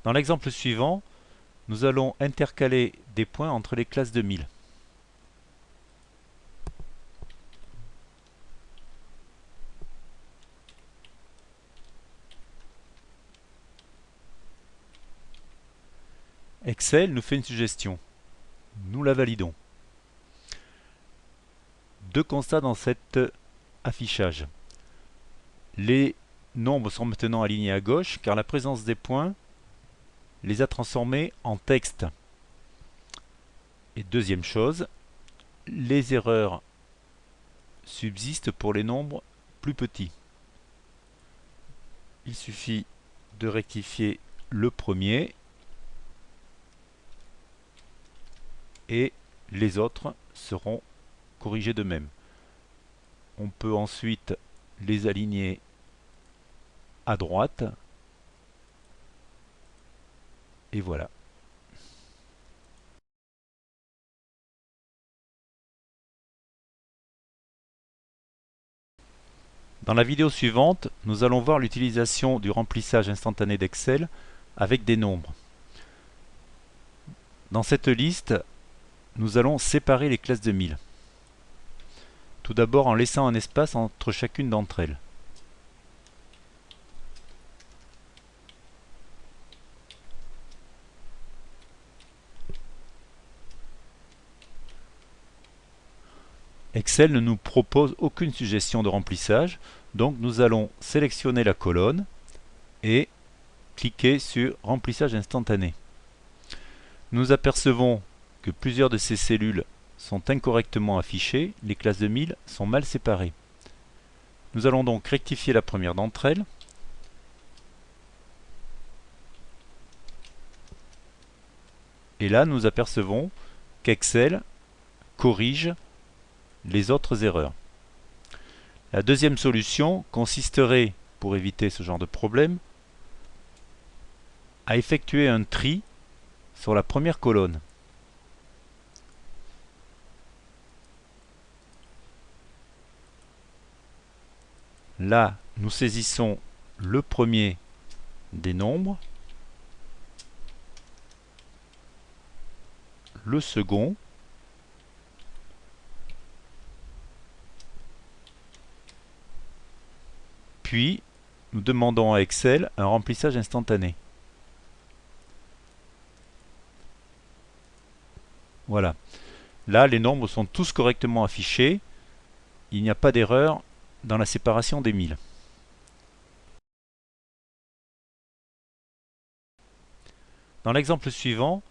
Dans l'exemple suivant, nous allons intercaler des points entre les classes de 1000. Excel nous fait une suggestion. Nous la validons. Deux constats dans cet affichage. Les nombres sont maintenant alignés à gauche car la présence des points les a transformés en texte. Et deuxième chose, les erreurs subsistent pour les nombres plus petits. Il suffit de rectifier le premier et les autres seront corrigés de même. On peut ensuite les aligner à droite et voilà. Dans la vidéo suivante, nous allons voir l'utilisation du remplissage instantané d'Excel avec des nombres. Dans cette liste, nous allons séparer les classes de 1000. Tout d'abord en laissant un espace entre chacune d'entre elles. Excel ne nous propose aucune suggestion de remplissage, donc nous allons sélectionner la colonne et cliquer sur Remplissage instantané. Nous apercevons que plusieurs de ces cellules sont incorrectement affichées, les classes de 1000 sont mal séparées. Nous allons donc rectifier la première d'entre elles. Et là, nous apercevons qu'Excel corrige les autres erreurs. La deuxième solution consisterait, pour éviter ce genre de problème, à effectuer un tri sur la première colonne. Là, nous saisissons le premier des nombres, le second, puis nous demandons à Excel un remplissage instantané. Voilà. Là, les nombres sont tous correctement affichés. Il n'y a pas d'erreur dans la séparation des 1000. Dans l'exemple suivant,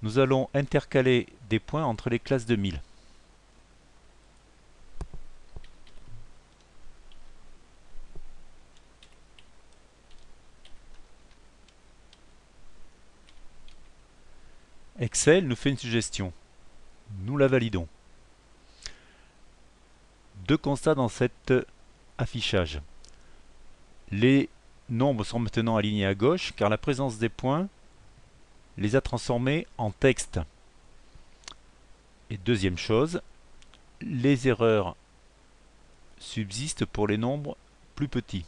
nous allons intercaler des points entre les classes de 1000. Excel nous fait une suggestion. Nous la validons. Deux constats dans cet affichage. Les nombres sont maintenant alignés à gauche car la présence des points les a transformés en texte. Et deuxième chose, les erreurs subsistent pour les nombres plus petits.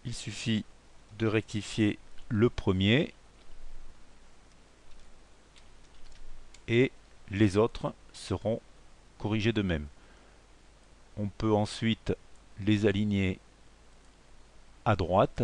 Il suffit de rectifier le premier et les autres seront corrigés de même. On peut ensuite les aligner à droite